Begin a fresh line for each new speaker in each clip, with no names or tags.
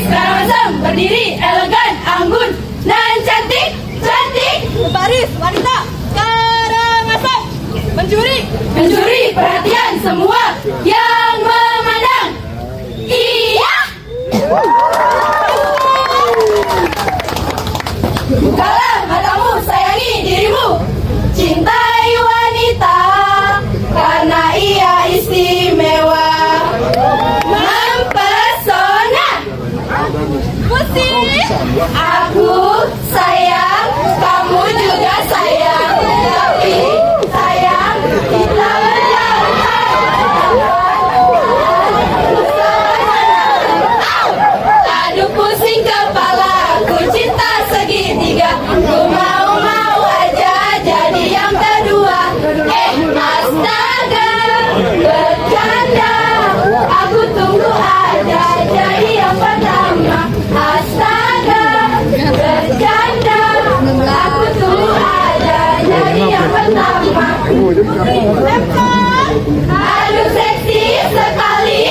Karangasem berdiri elegan, anggun, dan cantik.
Baris wanita Karangasem
Mencuri perhatian semua yang memandang. Iya. Bukalah matamu, sayangi dirimu. Cintai wanita karena ia istimewa, mempesona.
Musik
Aku sayang, kamu juga sayang, tapi sayang kita berjauhan. Aduh pusing kepalaku, cinta segitiga. Ku mau aja jadi yang kedua. Astaga, bercanda. Aku tunggu aja jadi yang pertama. Astaga, bercanda. Aku tunggu aja jadi yang pertama. Aduh seksi sekali.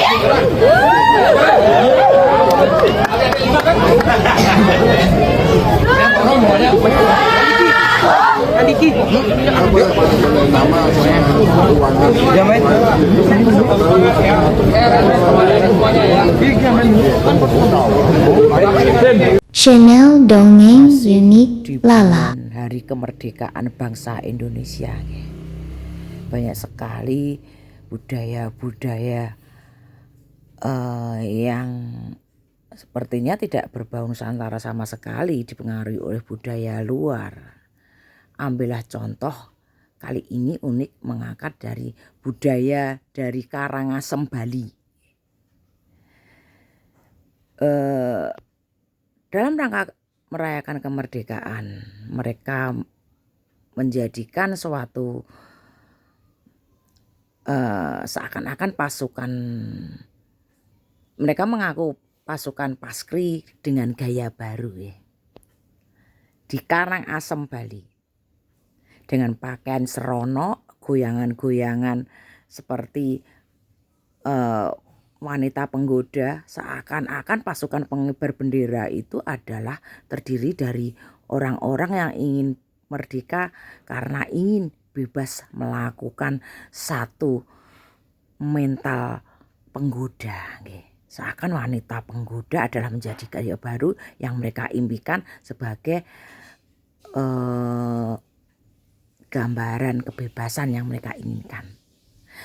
Channel Dongeng Unik Lala.
Hari Kemerdekaan Bangsa Indonesia. Banyak sekali budaya-budaya yang sepertinya tidak berbau Nusantara sama sekali, dipengaruhi oleh budaya luar. Ambillah contoh, kali ini unik mengangkat dari budaya dari Karangasem, Bali. Dalam rangka merayakan kemerdekaan, mereka menjadikan suatu seakan-akan pasukan, mereka mengaku pasukan Paskri dengan gaya baru ya, di Karangasem, Bali, dengan pakaian serono, goyangan-goyangan seperti wanita penggoda, seakan-akan pasukan pengibar bendera itu adalah terdiri dari orang-orang yang ingin merdeka karena ingin bebas melakukan satu mental penggoda. Seakan wanita penggoda adalah menjadi gaya baru yang mereka impikan sebagai gambaran kebebasan yang mereka inginkan.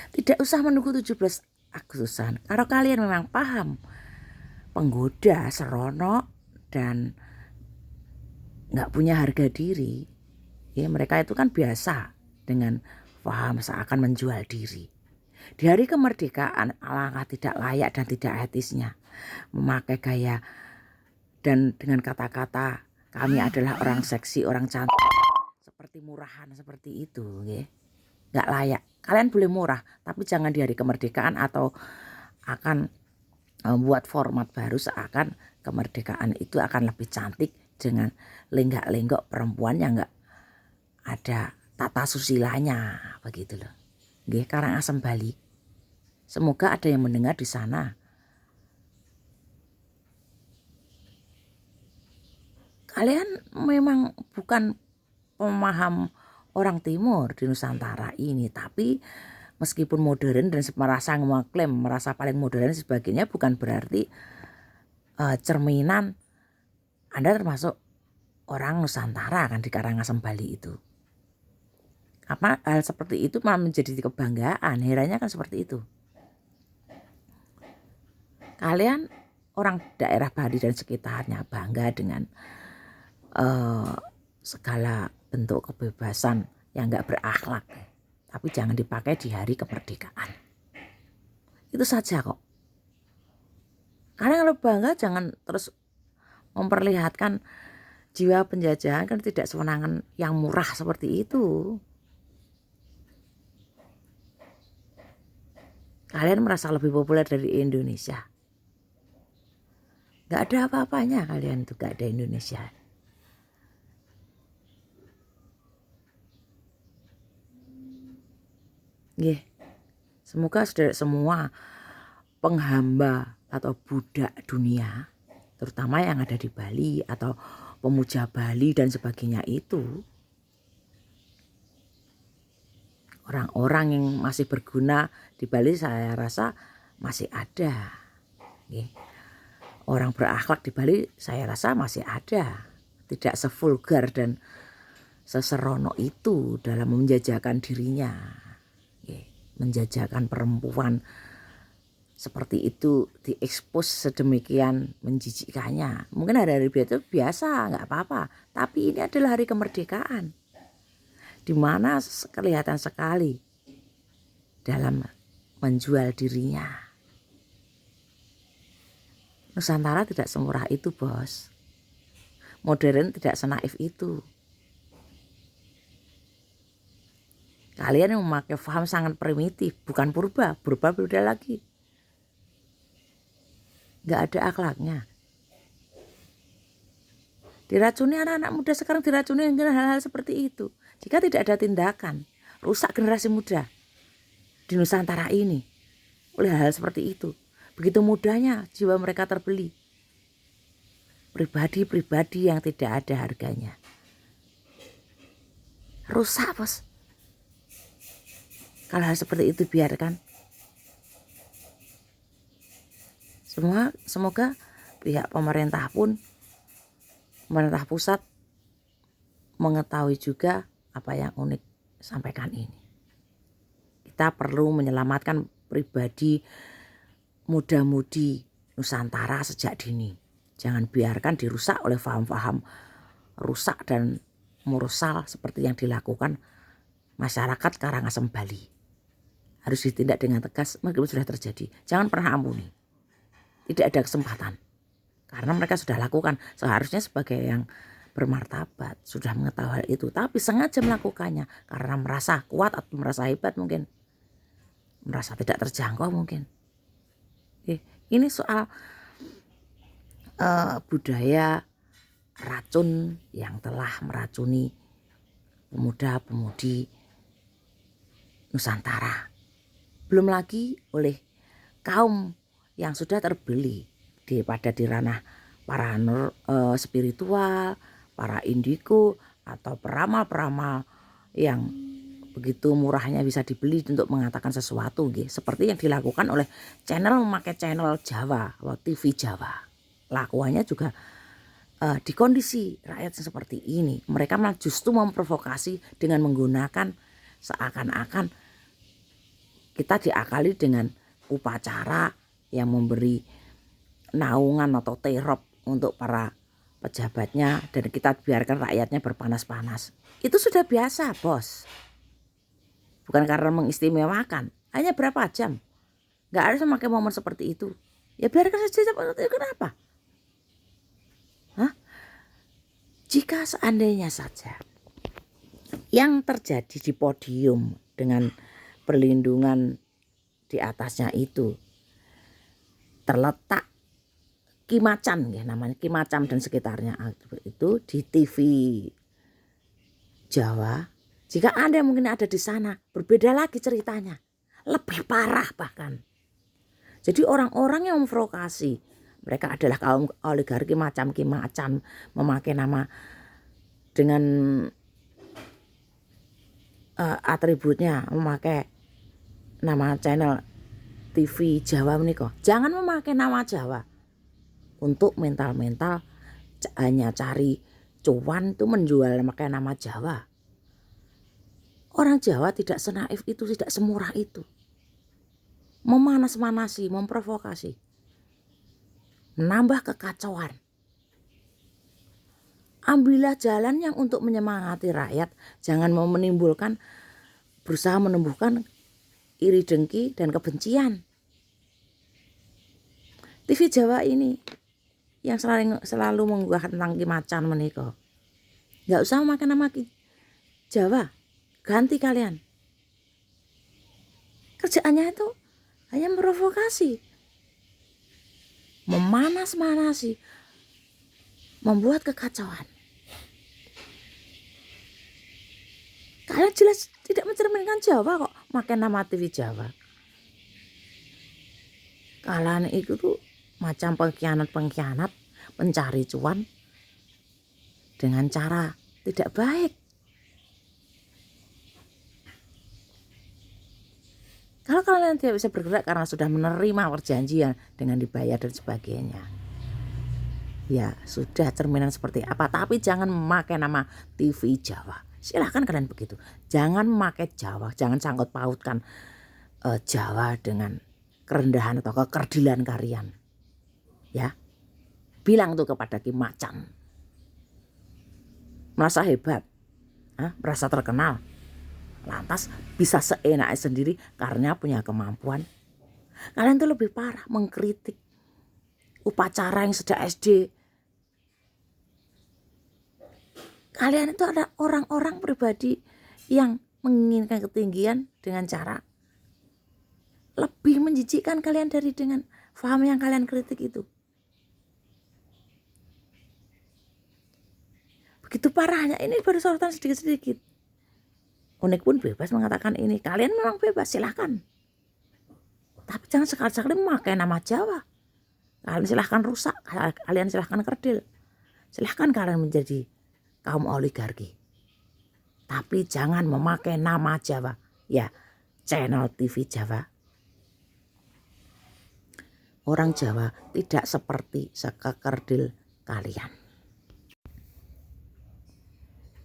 Tidak usah menunggu 17 Agustusan. Kalau kalian memang paham penggoda, serono, dan nggak punya harga diri, ya mereka itu kan biasa dengan paham seakan menjual diri. Di hari kemerdekaan alangkah tidak layak dan tidak etisnya memakai gaya dan dengan kata-kata kami adalah orang seksi, orang cantik, seperti murahan seperti itu, ya. Nggak layak. Kalian boleh murah, tapi jangan di hari kemerdekaan atau akan buat format baru seakan kemerdekaan itu akan lebih cantik dengan lenggak-lenggok perempuan yang nggak ada tata susilanya, begitu loh. Nggih, Karangasem, Bali. Semoga ada yang mendengar di sana. Kalian memang bukan pemaham orang timur di Nusantara ini, tapi meskipun modern dan merasa mengklaim merasa paling modern sebagainya, bukan berarti cerminan Anda termasuk orang Nusantara kan di Karangasem, Bali itu. Apa hal seperti itu malah menjadi kebanggaan, herannya kan seperti itu. Kalian orang daerah Bali dan sekitarnya bangga dengan segala bentuk kebebasan yang gak berakhlak, tapi jangan dipakai di hari kemerdekaan. Itu saja kok. Karena kalau bangga jangan terus memperlihatkan jiwa penjajahan, kan tidak sewenangan yang murah seperti itu. Kalian merasa lebih populer dari Indonesia. Gak ada apa-apanya kalian itu, gak ada Indonesia. Yeah. Semoga saudara semua penghamba atau budak dunia terutama yang ada di Bali atau pemuja Bali dan sebagainya itu. Orang-orang yang masih berguna di Bali saya rasa masih ada. Orang berakhlak di Bali saya rasa masih ada. Tidak sevulgar dan seserono itu dalam menjajakan dirinya. Menjajakan perempuan seperti itu, diekspos sedemikian menjijikkannya. Mungkin hari-hari biasa nggak apa-apa. Tapi ini adalah hari kemerdekaan. Di mana kelihatan sekali dalam menjual dirinya. Nusantara tidak semurah itu, bos. Modern tidak senaif itu. Kalian yang memakai paham sangat primitif, bukan purba. Purba beda lagi. Gak ada akhlaknya. Diracuni anak-anak muda sekarang, diracuni dengan hal-hal seperti itu. Jika tidak ada tindakan, rusak generasi muda di Nusantara ini oleh hal seperti itu. Begitu mudahnya jiwa mereka terbeli. Pribadi-pribadi yang tidak ada harganya. Rusak, bos. Kalau hal seperti itu biarkan. Semoga pihak pemerintah pusat mengetahui juga apa yang Unik sampaikan ini. Kita perlu menyelamatkan pribadi muda-mudi Nusantara sejak dini. Jangan biarkan dirusak oleh paham-paham rusak dan merusak seperti yang dilakukan masyarakat Karangasem Bali. Harus ditindak dengan tegas meskipun sudah terjadi. Jangan pernah ampuni. Tidak ada kesempatan. Karena mereka sudah lakukan. Seharusnya sebagai yang bermartabat sudah mengetahui hal itu, tapi sengaja melakukannya karena merasa kuat atau merasa hebat, mungkin merasa tidak terjangkau mungkin. Ini soal budaya racun yang telah meracuni pemuda-pemudi Nusantara. Belum lagi oleh kaum yang sudah terbeli di ranah para spiritual, para indigo atau peramal-peramal yang begitu murahnya bisa dibeli untuk mengatakan sesuatu, seperti yang dilakukan oleh memakai channel Jawa atau TV Jawa. Lakuannya juga di kondisi rakyat yang seperti ini, mereka malah justru memprovokasi dengan menggunakan seakan-akan kita diakali dengan upacara yang memberi naungan atau terop untuk para pejabatnya dan kita biarkan rakyatnya berpanas-panas. Itu sudah biasa, bos. Bukan karena mengistimewakan. Hanya berapa jam. Gak ada memakai momen seperti itu. Ya biarkan saja seperti itu. Kenapa? Jika seandainya saja yang terjadi di podium dengan perlindungan di atasnya itu terletak Kimacan, namanya Kimacan dan sekitarnya itu di TV Jawa. Jika Anda mungkin ada di sana, berbeda lagi ceritanya, lebih parah bahkan. Jadi orang-orang yang memprovokasi, mereka adalah kaum oligarki macam Kimacan, memakai nama dengan atributnya, memakai nama channel TV Jawa menika. Jangan memakai nama Jawa. Untuk mental-mental hanya cari cuan itu menjual pakai nama Jawa. Orang Jawa tidak senaif itu, tidak semurah itu. Memanas-manasi, memprovokasi. Menambah kekacauan. Ambillah jalan yang untuk menyemangati rakyat. Jangan mau berusaha menumbuhkan iri dengki dan kebencian. TV Jawa ini yang selalu mengunggah tentang Kimacan menika. Enggak usah memakai nama Jawa. Ganti kalian. Kerjaannya itu hanya memprovokasi. Memanas-manasi. Membuat kekacauan. Kalian jelas tidak mencerminkan Jawa kok pakai nama TV Jawa. Kalian itu tuh macam pengkhianat mencari cuan dengan cara tidak baik. Kalau kalian tidak bisa bergerak karena sudah menerima perjanjian dengan dibayar dan sebagainya, ya sudah cerminan seperti apa. Tapi jangan memakai nama TV Jawa. Silahkan kalian begitu. Jangan memakai Jawa, jangan sangkut pautkan Jawa dengan kerendahan atau kekerdilan kalian. Ya, bilang tuh kepada Ki Macan. Merasa hebat, merasa terkenal. Lantas bisa seenaknya sendiri karena punya kemampuan. Kalian tuh lebih parah mengkritik upacara yang sejak SD. Kalian itu ada orang-orang pribadi yang menginginkan ketinggian dengan cara lebih menjijikkan kalian dari dengan paham yang kalian kritik itu. Begitu parahnya, ini baru sorotan sedikit-sedikit. Unik pun bebas mengatakan ini. Kalian memang bebas, silahkan. Tapi jangan sekali-sekali memakai nama Jawa. Kalian silahkan rusak, kalian silahkan kerdil. Silahkan kalian menjadi kaum oligarki. Tapi jangan memakai nama Jawa. Ya, channel TV Jawa. Orang Jawa tidak seperti sekekerdil kalian.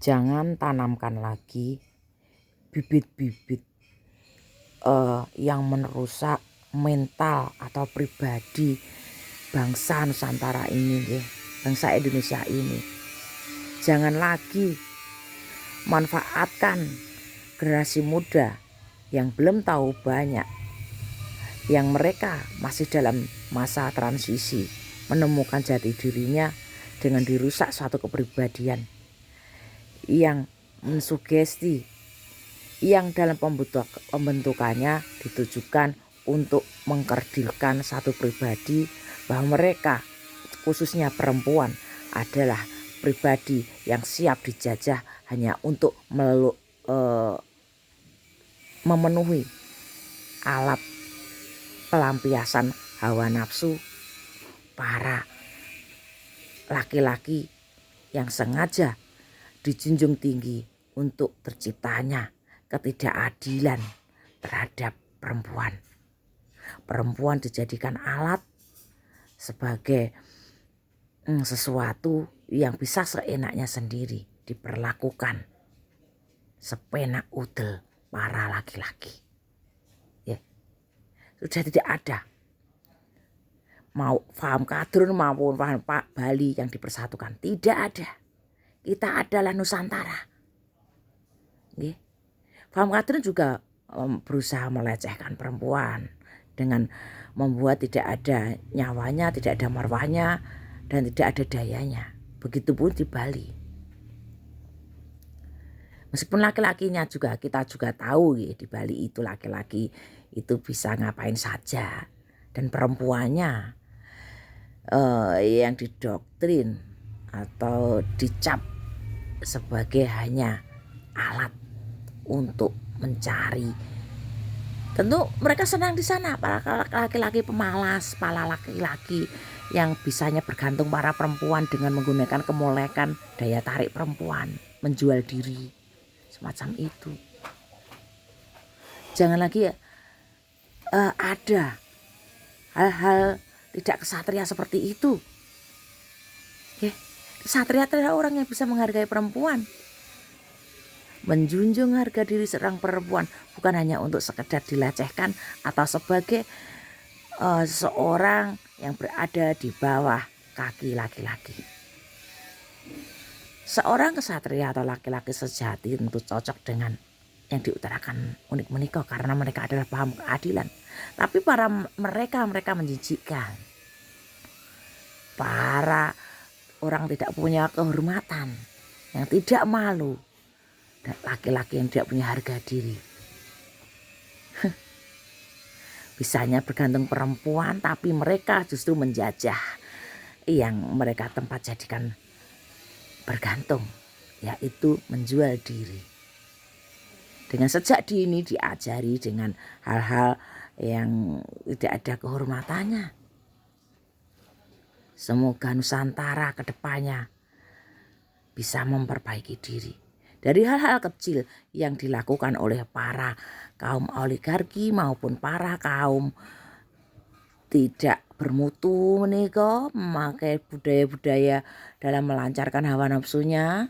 Jangan tanamkan lagi bibit-bibit yang merusak mental atau pribadi bangsa Nusantara ini, bangsa Indonesia ini. Jangan lagi manfaatkan generasi muda yang belum tahu banyak, yang mereka masih dalam masa transisi, menemukan jati dirinya dengan dirusak suatu kepribadian yang mensugesti, yang dalam pembentukannya ditujukan untuk mengkerdilkan satu pribadi, bahwa mereka khususnya perempuan adalah pribadi yang siap dijajah hanya untuk memenuhi alat pelampiasan hawa nafsu para laki-laki yang sengaja dijunjung tinggi untuk terciptanya ketidakadilan terhadap perempuan. Perempuan dijadikan alat sebagai sesuatu yang bisa seenaknya sendiri diperlakukan sepenak udel para laki-laki. Ya. Sudah tidak ada mau paham kadrun maupun paham Pak Bali yang dipersatukan. Tidak ada. Kita adalah Nusantara. Ya. Paham kadrun juga berusaha melecehkan perempuan dengan membuat tidak ada nyawanya, tidak ada marwahnya, dan tidak ada dayanya. Begitupun di Bali. Meskipun laki-lakinya juga kita juga tahu ya, di Bali itu laki-laki itu bisa ngapain saja, dan perempuannya yang didoktrin atau dicap sebagai hanya alat untuk mencari. Tentu mereka senang di sana, para laki-laki pemalas, para laki-laki yang bisanya bergantung para perempuan dengan menggunakan kemolekan daya tarik perempuan, menjual diri, semacam itu. Jangan lagi ada hal-hal tidak kesatria seperti itu. Kesatria adalah orang yang bisa menghargai perempuan, menjunjung harga diri seorang perempuan, bukan hanya untuk sekedar dilecehkan atau sebagai seorang yang berada di bawah kaki laki-laki. Seorang kesatria atau laki-laki sejati tentu cocok dengan yang diutarakan Unik Meniko karena mereka adalah paham keadilan. Tapi mereka menjijikkan. Para orang tidak punya kehormatan, yang tidak malu, dan laki-laki yang tidak punya harga diri. Bisanya bergantung perempuan, tapi mereka justru menjajah yang mereka tempat jadikan bergantung, yaitu menjual diri. Dengan sejak dini diajari dengan hal-hal yang tidak ada kehormatannya. Semoga Nusantara ke depannya bisa memperbaiki diri dari hal-hal kecil yang dilakukan oleh para kaum oligarki maupun para kaum tidak bermutu menika memakai budaya-budaya dalam melancarkan hawa nafsunya.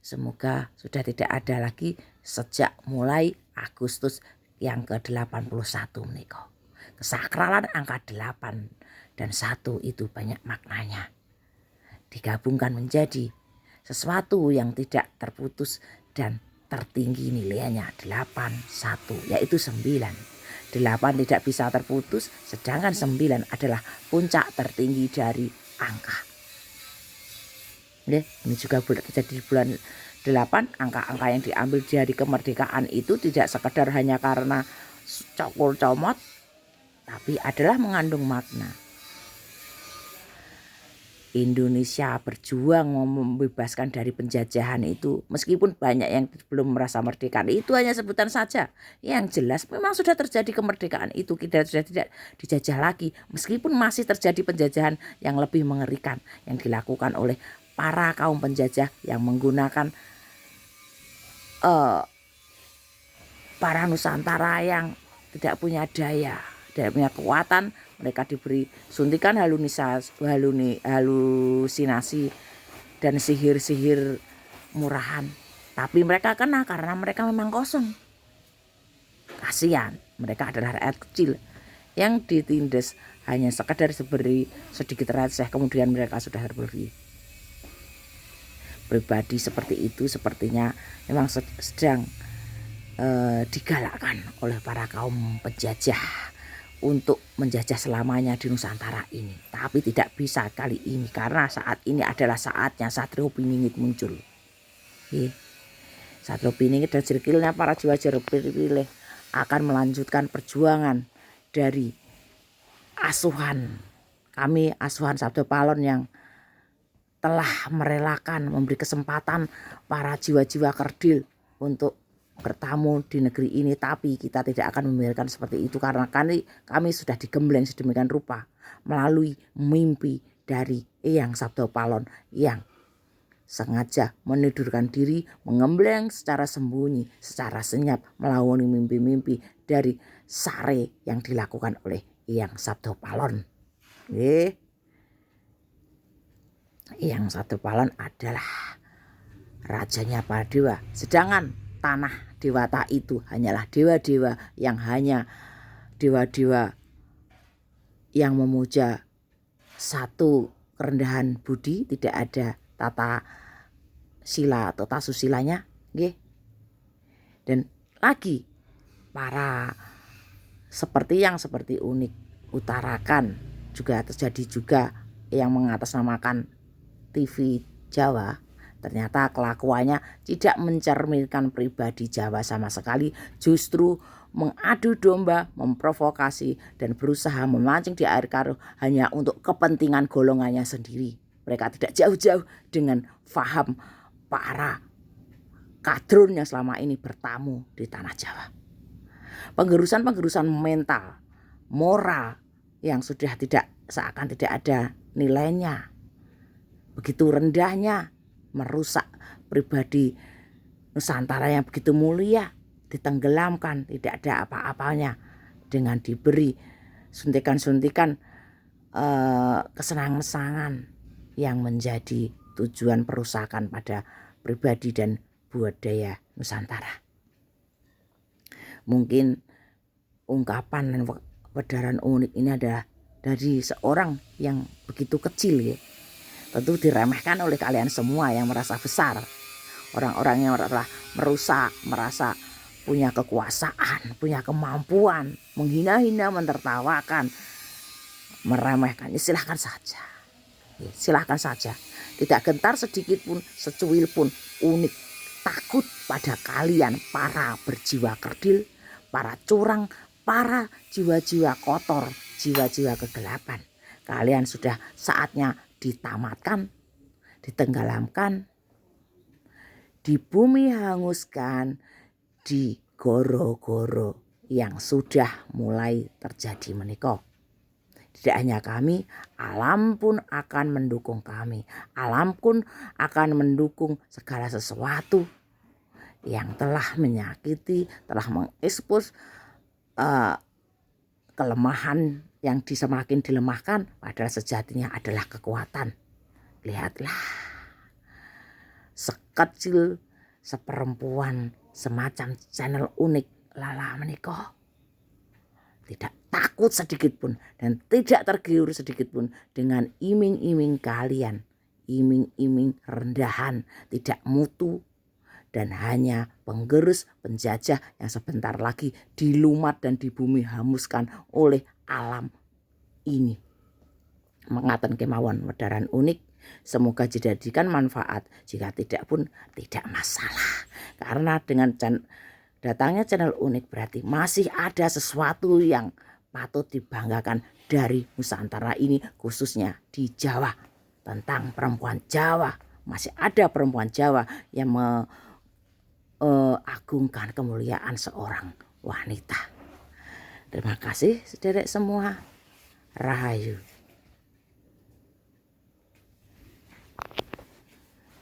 Semoga sudah tidak ada lagi sejak mulai Agustus yang ke-81 menika. Kesakralan angka 8 dan 1 itu banyak maknanya. Digabungkan menjadi sesuatu yang tidak terputus dan tertinggi nilainya 81 yaitu 9. 8 tidak bisa terputus sedangkan 9 adalah puncak tertinggi dari angka. Ini juga terjadi di bulan 8. Angka-angka yang diambil dari kemerdekaan itu tidak sekedar hanya karena cokul comot, tapi adalah mengandung makna. Indonesia berjuang membebaskan dari penjajahan itu, meskipun banyak yang belum merasa merdeka, itu hanya sebutan saja. Yang jelas memang sudah terjadi kemerdekaan itu, kita sudah tidak dijajah lagi, meskipun masih terjadi penjajahan yang lebih mengerikan yang dilakukan oleh para kaum penjajah yang menggunakan para Nusantara yang tidak punya daya, tidak punya kekuatan. Mereka diberi suntikan halusinasi dan sihir-sihir murahan. Tapi mereka kena karena mereka memang kosong. Kasihan, mereka adalah rakyat kecil yang ditindas hanya sekedar diberi sedikit receh, kemudian mereka sudah terbeli. Pribadi seperti itu sepertinya memang sedang digalakkan oleh para kaum penjajah untuk menjajah selamanya di Nusantara ini. Tapi tidak bisa kali ini karena saat ini adalah saatnya Satrio Piningit muncul. Satrio Piningit dan circle-nya para jiwa terpilih akan melanjutkan perjuangan dari asuhan kami, asuhan Sabdo Palon yang telah merelakan memberi kesempatan para jiwa-jiwa kerdil untuk bertamu di negeri ini, tapi kita tidak akan membiarkan seperti itu karena kami sudah digembleng sedemikian rupa melalui mimpi dari Eyang Sabdo Palon yang sengaja menidurkan diri, mengembleng secara sembunyi, secara senyap melawan mimpi-mimpi dari sare yang dilakukan oleh Eyang Sabdo Palon. Eyang Sabdo Palon adalah rajanya para dewa, sedangkan tanah Dewata itu hanyalah dewa-dewa yang hanya dewa-dewa yang memuja satu kerendahan budi, tidak ada tata sila atau tasusilanya, dan lagi para seperti unik utarakan juga terjadi juga yang mengatasnamakan TV Jawa. Ternyata kelakuannya tidak mencerminkan pribadi Jawa sama sekali, justru mengadu domba, memprovokasi dan berusaha memancing di air keruh hanya untuk kepentingan golongannya sendiri. Mereka tidak jauh-jauh dengan faham para kadrun yang selama ini bertamu di tanah Jawa. Penggerusan mental, moral yang sudah seakan tidak ada nilainya, begitu rendahnya, merusak pribadi Nusantara yang begitu mulia, ditenggelamkan, tidak ada apa-apanya dengan diberi suntikan-suntikan kesenangan yang menjadi tujuan perusakan pada pribadi dan budaya Nusantara. Mungkin ungkapan dan pedaran unik ini adalah dari seorang yang begitu kecil, tentu diremehkan oleh kalian semua yang merasa besar. Orang-orang yang merasa punya kekuasaan, punya kemampuan, menghina-hina, mentertawakan, meremehkan. Silahkan saja. Silahkan saja. Tidak gentar sedikit pun, secuil pun, unik. Takut pada kalian para berjiwa kerdil, para curang, para jiwa-jiwa kotor, jiwa-jiwa kegelapan. Kalian sudah saatnya ditamatkan, ditenggelamkan, di bumi hanguskan, di goro-goro yang sudah mulai terjadi menika. Tidak hanya kami, alam pun akan mendukung kami. Alam pun akan mendukung segala sesuatu yang telah menyakiti, telah mengekspos kelemahan yang semakin dilemahkan, padahal sejatinya adalah kekuatan. Lihatlah, sekecil seperempuan semacam channel unik Lala menikah, tidak takut sedikit pun dan tidak tergiur sedikit pun dengan iming-iming kalian, iming-iming rendahan, tidak mutu, dan hanya penggerus penjajah yang sebentar lagi dilumat dan di bumi hanguskan oleh alam ini. Mengaten kemawon wedaran unik, semoga dijadikan manfaat, jika tidak pun tidak masalah. Karena dengan datangnya channel unik berarti masih ada sesuatu yang patut dibanggakan dari Nusantara ini, khususnya di Jawa. Tentang perempuan Jawa, masih ada perempuan Jawa yang agungkan kemuliaan seorang wanita. Terima kasih sederek semua. Rahayu.